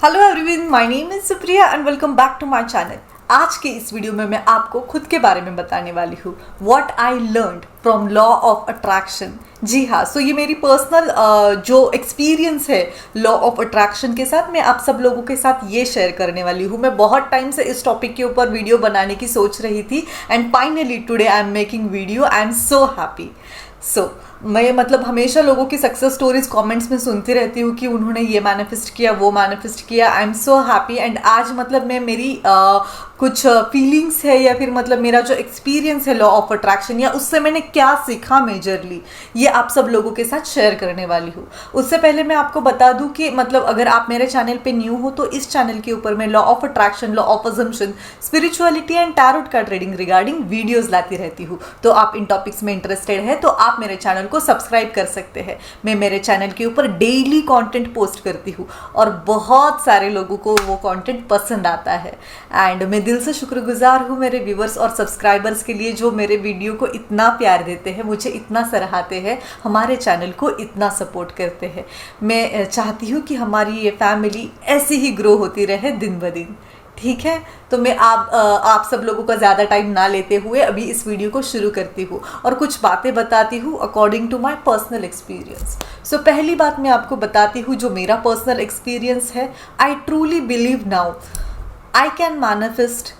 Hello everyone, my name is Supriya and welcome back to my channel. आज के इस video में मैं आपको खुद के बारे में बताने वाली हूँ, what I learned from law of attraction. जी हाँ, सो ये मेरी पर्सनल जो एक्सपीरियंस है लॉ ऑफ अट्रैक्शन के साथ, मैं आप सब लोगों के साथ ये शेयर करने वाली हूँ। मैं बहुत टाइम से इस टॉपिक के ऊपर वीडियो बनाने की सोच रही थी and finally today I am making video. I am so happy. मैं हमेशा लोगों की सक्सेस स्टोरीज कमेंट्स में सुनती रहती हूँ कि उन्होंने ये मैनिफेस्ट किया, वो मैनिफेस्ट किया। I am so happy and आज मैं मेरी कुछ फीलिंग्स है या फिर मेरा जो एक्सपीरियंस है लॉ ऑफ अट्रैक्शन या उससे मैंने क्या सीखा मेजरली, ये आप सब लोगों के साथ शेयर करने वाली हूँ। उससे पहले मैं आपको बता दूँ कि अगर आप मेरे चैनल पे न्यू हो तो इस चैनल के ऊपर मैं law of attraction, law of assumption, spirituality and tarot card reading regarding videos लाती रहती हूँ। तो आप इन टॉपिक्स में इंटरेस्टेड है तो आप मेरे चैनल को सब्सक्राइब कर सकते हैं। मैं मेरे चैनल के ऊपर डेली कंटेंट पोस्ट करती हूँ और बहुत सारे लोगों को वो कंटेंट पसंद आता है एंड मैं दिल से शुक्रगुजार हूँ मेरे व्यूवर्स और सब्सक्राइबर्स के लिए जो मेरे वीडियो को इतना प्यार देते हैं, मुझे इतना सराहते हैं, हमारे चैनल को इतना सपोर्ट करते हैं। मैं चाहती हूँ कि हमारी ये फैमिली ऐसी ही ग्रो होती रहे दिन ब दिन। ठीक है, तो मैं आप सब लोगों का ज़्यादा टाइम ना लेते हुए अभी इस वीडियो को शुरू करती हूँ और कुछ बातें बताती हूँ according to my personal experience. So पहली बात मैं आपको बताती हूँ जो मेरा पर्सनल एक्सपीरियंस है। I truly believe now I can manifest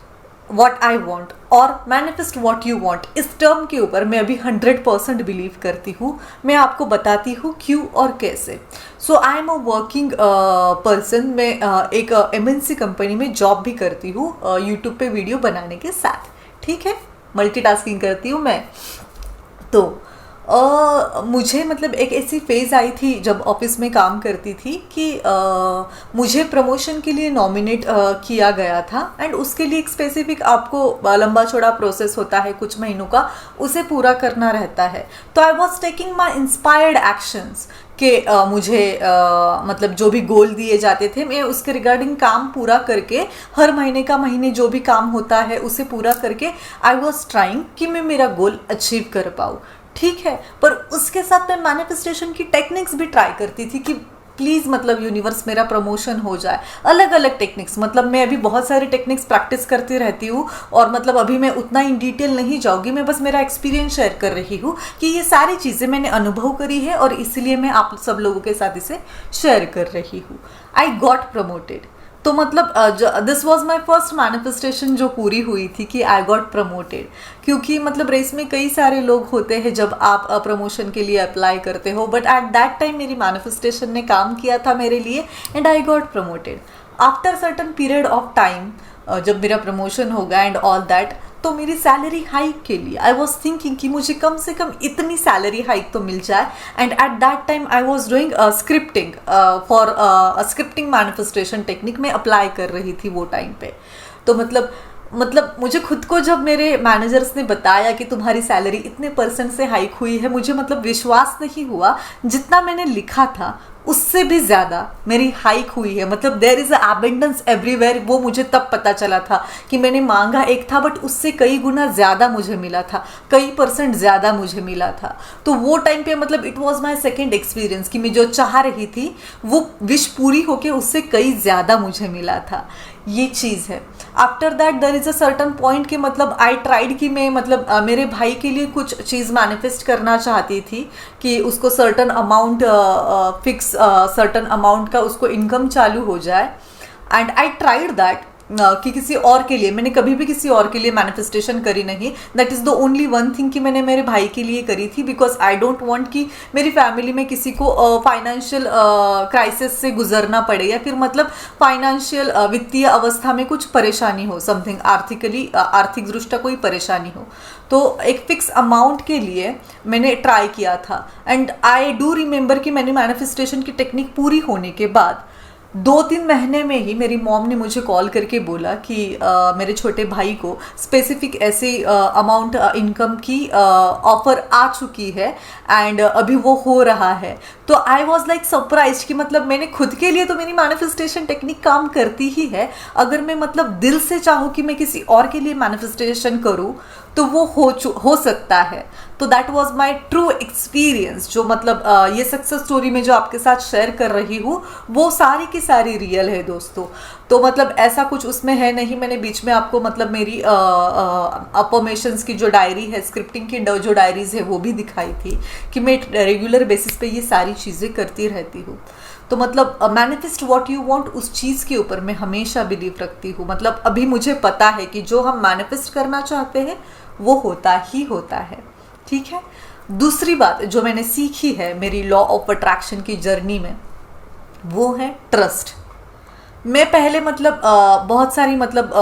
what I want और मैनिफेस्ट वॉट यू वॉन्ट। इस टर्म के ऊपर मैं अभी 100% बिलीव करती हूँ। मैं आपको बताती हूँ क्यों और कैसे। So I am a working person. मैं एक MNC कंपनी में जॉब भी करती हूँ यूट्यूब पे वीडियो बनाने के साथ। ठीक है, मल्टीटास्किंग करती हूँ मैं। तो मुझे एक ऐसी फेज़ आई थी जब ऑफिस में काम करती थी कि मुझे प्रमोशन के लिए नॉमिनेट किया गया था एंड उसके लिए एक स्पेसिफिक आपको लंबा चौड़ा प्रोसेस होता है कुछ महीनों का, उसे पूरा करना रहता है। तो I was taking my inspired actions कि मुझे जो भी गोल दिए जाते थे मैं उसके रिगार्डिंग काम पूरा करके हर महीने जो भी काम होता है उसे पूरा करके आई वॉज ट्राइंग कि मैं मेरा गोल अचीव कर पाऊँ। ठीक है, पर उसके साथ मैं मैनिफेस्टेशन की टेक्निक्स भी ट्राई करती थी कि प्लीज़ यूनिवर्स मेरा प्रमोशन हो जाए। अलग अलग टेक्निक्स मैं अभी बहुत सारी टेक्निक्स प्रैक्टिस करती रहती हूँ और अभी मैं उतना इन डिटेल नहीं जाऊँगी। मैं बस मेरा एक्सपीरियंस शेयर कर रही हूँ कि ये सारी चीज़ें मैंने अनुभव करी है और इसलिए मैं आप सब लोगों के साथ इसे शेयर कर रही हूँ। I got promoted. तो this was my first manifestation जो पूरी हुई थी कि आई गॉट प्रमोटेड। क्योंकि रेस में कई सारे लोग होते हैं जब आप प्रमोशन के लिए अप्लाई करते हो, बट एट दैट टाइम मेरी मैनिफेस्टेशन ने काम किया था मेरे लिए and I got promoted. After certain period of time जब मेरा प्रमोशन होगा एंड ऑल दैट, तो मेरी सैलरी हाइक के लिए आई वॉज थिंकिंग कि मुझे कम से कम इतनी सैलरी हाइक तो मिल जाए। And at that time I was doing scripting for scripting manifestation technique में अप्लाई कर रही थी वो टाइम पे। तो मुझे खुद को जब मेरे मैनेजर्स ने बताया कि तुम्हारी सैलरी इतने % से हाइक हुई है, मुझे विश्वास नहीं हुआ। जितना मैंने लिखा था उससे भी ज़्यादा मेरी हाइक हुई है। There is abundance everywhere. वो मुझे तब पता चला था कि मैंने मांगा एक था बट उससे कई गुना ज़्यादा मुझे मिला था, कई % ज़्यादा मुझे मिला था। तो वो टाइम पे it was my second experience कि मैं जो चाह रही थी वो विश पूरी होके उससे कई ज़्यादा मुझे मिला था। ये चीज़ है। After that there is a certain point कि आई ट्राइड कि मैं मेरे भाई के लिए कुछ चीज़ मैनिफेस्ट करना चाहती थी कि उसको certain amount fix certain amount का उसको इनकम चालू हो जाए। एंड आई ट्राइड दैट कि किसी और के लिए, मैंने कभी भी किसी और के लिए मैनिफेस्टेशन करी नहीं। That is the only one thing कि मैंने मेरे भाई के लिए करी थी, बिकॉज आई डोंट वांट कि मेरी फैमिली में किसी को फाइनेंशियल क्राइसिस से गुजरना पड़े या फिर फाइनेंशियल वित्तीय अवस्था में कुछ परेशानी हो, समथिंग आर्थिक दृष्टया कोई परेशानी हो। तो एक फिक्स अमाउंट के लिए मैंने ट्राई किया था। एंड आई डू रिमेंबर कि मैंने मैनिफेस्टेशन की टेक्निक पूरी होने के बाद 2-3 महीने में ही मेरी मॉम ने मुझे कॉल करके बोला कि मेरे छोटे भाई को स्पेसिफिक ऐसे अमाउंट इनकम की ऑफर आ चुकी है एंड अभी वो हो रहा है। तो आई वॉज लाइक सरप्राइज कि मैंने खुद के लिए तो मेरी मैनिफेस्टेशन टेक्निक काम करती ही है, अगर मैं दिल से चाहूँ कि मैं किसी और के लिए मैनिफेस्टेशन करूँ तो वो हो सकता है। तो that was my true experience. जो मतलब ये सक्सेस स्टोरी में जो आपके साथ शेयर कर रही हूँ वो सारी की सारी रियल है दोस्तों। तो मतलब ऐसा कुछ उसमें है नहीं। मैंने बीच में आपको मतलब मेरी अफर्मेशंस की जो डायरी है, स्क्रिप्टिंग की जो डायरीज है वो भी दिखाई थी कि मैं रेगुलर बेसिस पे ये सारी चीज़ें करती रहती हूँ। तो मतलब मैनिफेस्ट व्हाट यू वांट, उस चीज़ के ऊपर मैं हमेशा बिलीव रखती हूँ। मतलब अभी मुझे पता है कि जो हम मैनिफेस्ट करना चाहते हैं वो होता ही होता है। ठीक है। दूसरी बात जो मैंने सीखी है मेरी लॉ ऑफ अट्रैक्शन की जर्नी में, वो है ट्रस्ट। मैं पहले मतलब बहुत सारी मतलब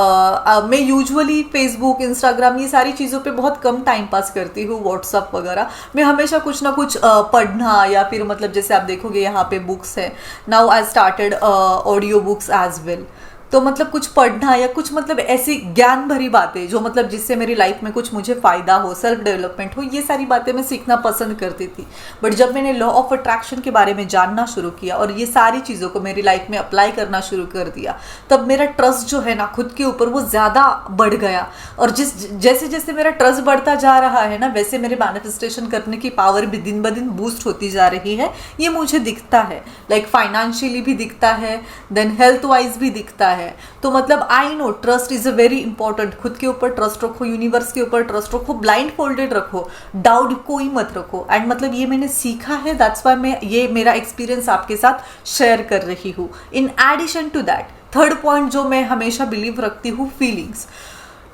मैं यूजुअली फेसबुक, इंस्टाग्राम, ये सारी चीज़ों पे बहुत कम टाइम पास करती हूँ, व्हाट्सअप वगैरह। मैं हमेशा कुछ ना कुछ पढ़ना या फिर मतलब जैसे आप देखोगे यहाँ पे बुक्स है। Now I started audio books as well. तो मतलब कुछ पढ़ना या कुछ मतलब ऐसी ज्ञान भरी बातें जो मतलब जिससे मेरी लाइफ में कुछ मुझे फ़ायदा हो, सेल्फ डेवलपमेंट हो, ये सारी बातें मैं सीखना पसंद करती थी। बट जब मैंने लॉ ऑफ अट्रैक्शन के बारे में जानना शुरू किया और ये सारी चीज़ों को मेरी लाइफ में अप्लाई करना शुरू कर दिया, तब मेरा ट्रस्ट जो है ना खुद के ऊपर वो ज़्यादा बढ़ गया। और जैसे जैसे मेरा ट्रस्ट बढ़ता जा रहा है ना, वैसे मेरे मैनिफेस्टेशन करने की पावर भी दिन ब दिन बूस्ट होती जा रही है। ये मुझे दिखता है, लाइक फाइनेंशियली भी दिखता है, देन हेल्थ वाइज भी दिखता है। तो मतलब I know trust is a very important. खुद के ऊपर ट्रस्ट रखो, यूनिवर्स के ऊपर ट्रस्ट रखो, ब्लाइंड फोल्डेड रखो, डाउट कोई मत रखो। एंड मतलब ये मैंने सीखा है, दैट्स वाई मैं ये मेरा एक्सपीरियंस आपके साथ शेयर कर रही हूँ। In addition to that, third point जो मैं हमेशा बिलीव रखती हूँ, फीलिंग्स,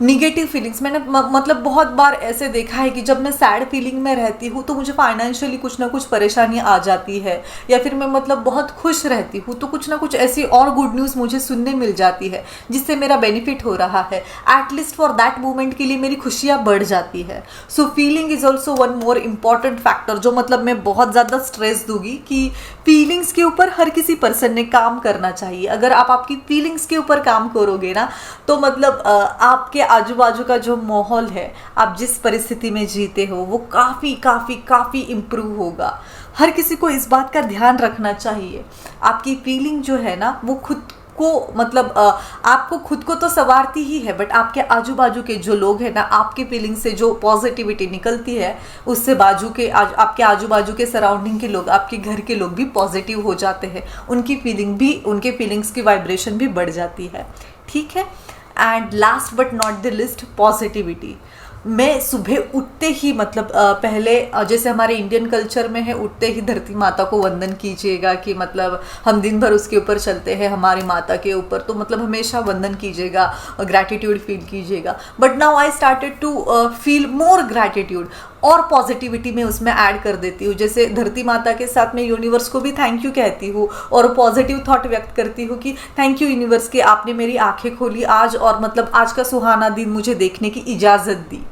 निगेटिव फीलिंग्स। मैंने मतलब बहुत बार ऐसे देखा है कि जब मैं सैड फीलिंग में रहती हूँ तो मुझे फाइनेंशियली कुछ ना कुछ परेशानियाँ आ जाती है, या फिर मैं मतलब बहुत खुश रहती हूँ तो कुछ ना कुछ ऐसी और गुड न्यूज़ मुझे सुनने मिल जाती है जिससे मेरा बेनिफिट हो रहा है। एटलीस्ट फॉर दैट मोमेंट के लिए मेरी खुशियाँ बढ़ जाती है। So feeling is also one more important factor जो मतलब मैं बहुत ज़्यादा स्ट्रेस दूंगी कि फीलिंग्स के ऊपर हर किसी पर्सन ने काम करना चाहिए। अगर आप आपकी फीलिंग्स के ऊपर काम करोगे ना, तो मतलब आपके आजू बाजू का जो माहौल है, आप जिस परिस्थिति में जीते हो, वो काफ़ी काफ़ी काफ़ी इम्प्रूव होगा। हर किसी को इस बात का ध्यान रखना चाहिए। आपकी फीलिंग जो है ना वो खुद को मतलब आपको खुद को तो संवारती ही है, बट आपके आजू बाजू के जो लोग हैं ना, आपके फीलिंग से जो पॉजिटिविटी निकलती है उससे आपके आजू बाजू के सराउंडिंग के लोग, आपके घर के लोग भी पॉजिटिव हो जाते हैं। उनकी फीलिंग्स की वाइब्रेशन भी बढ़ जाती है। ठीक है। And last but not the list, positivity. मैं सुबह उठते ही मतलब पहले जैसे हमारे इंडियन कल्चर में है, उठते ही धरती माता को वंदन कीजिएगा कि मतलब हम दिन भर उसके ऊपर चलते हैं, हमारी माता के ऊपर, तो मतलब हमेशा वंदन कीजिएगा, ग्रैटिट्यूड फील कीजिएगा। But now I started to feel more gratitude, और पॉजिटिविटी में उसमें ऐड कर देती हूँ। जैसे धरती माता के साथ मैं यूनिवर्स को भी थैंक यू कहती हूँ और पॉजिटिव थॉट व्यक्त करती हूँ कि थैंक यू यूनिवर्स कि आपने मेरी आंखें खोली आज, और मतलब आज का सुहाना दिन मुझे देखने की इजाज़त दी।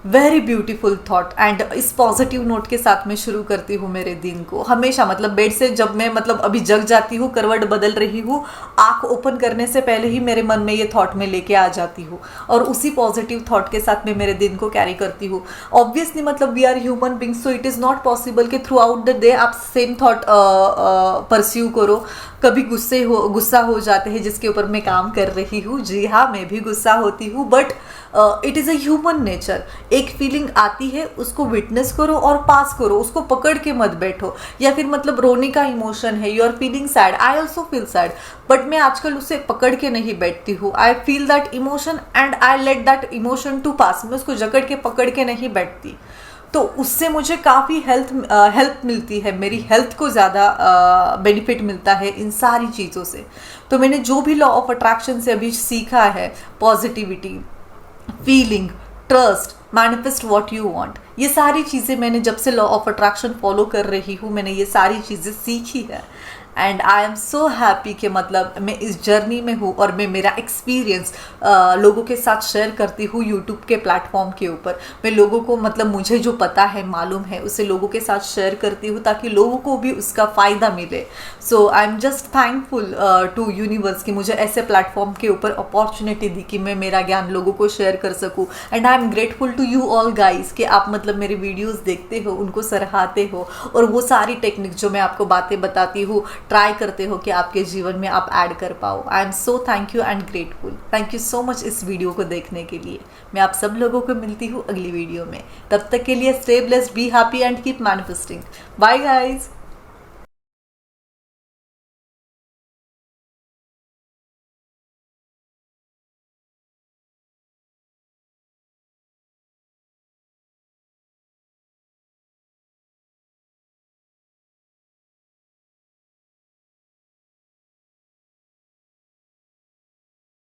Very beautiful thought. एंड इस पॉजिटिव नोट के साथ मैं शुरू करती हूँ मेरे दिन को हमेशा। मतलब बेड से जब मैं मतलब अभी जग जाती हूँ, करवट बदल रही हूँ, आँख ओपन करने से पहले ही मेरे मन में ये थॉट में लेके आ जाती हूँ और उसी पॉजिटिव थॉट के साथ मैं मेरे दिन को कैरी करती हूँ। ऑब्वियसली मतलब we are human beings, so it is not possible कि थ्रू आउट द डे आप सेम थॉट परस्यू करो। कभी गुस्सा हो जाते हैं जिसके ऊपर मैं काम कर रही हूँ। जी हाँ, मैं भी गुस्सा होती हूँ, but it is a human nature. एक फीलिंग आती है, उसको विटनेस करो और पास करो, उसको पकड़ के मत बैठो। या फिर मतलब रोने का इमोशन है, you are feeling sad, I also feel sad, but मैं आजकल उसे पकड़ के नहीं बैठती हूँ। I feel that emotion and I let that emotion to pass. मैं उसको जकड़ के पकड़ के नहीं बैठती। तो उससे मुझे काफ़ी हेल्प मिलती है, मेरी हेल्थ को ज़्यादा बेनिफिट मिलता है इन सारी चीज़ों से। तो मैंने जो भी लॉ ऑफ अट्रैक्शन से अभी सीखा है, positivity, feeling, trust, manifest what you want, ये सारी चीज़ें मैंने जब से लॉ ऑफ अट्रैक्शन फॉलो कर रही हूँ, मैंने ये सारी चीज़ें सीखी है। And I am so happy कि मतलब मैं इस जर्नी में हूँ और मैं मेरा एक्सपीरियंस लोगों के साथ शेयर करती हूँ यूट्यूब के प्लेटफॉर्म के ऊपर। मैं लोगों को मतलब मुझे जो पता है, मालूम है, उसे लोगों के साथ शेयर करती हूँ ताकि लोगों को भी उसका फ़ायदा मिले। So I am just thankful to universe कि मुझे ऐसे प्लेटफॉर्म के ऊपर अपॉर्चुनिटी दी कि मैं मेरा ज्ञान लोगों को शेयर कर सकूँ। And I am grateful to you all guys कि आप मतलब मेरे वीडियोज़ देखते हो, उनको सराहते हो, और वो सारी टेक्निक जो मैं आपको बातें बताती हूँ, ट्राई करते हो कि आपके जीवन में आप ऐड कर पाओ। I am so thank you and grateful. Thank you so much इस वीडियो को देखने के लिए। मैं आप सब लोगों को मिलती हूँ अगली वीडियो में। तब तक के लिए stay blessed, be happy and keep manifesting. Bye guys.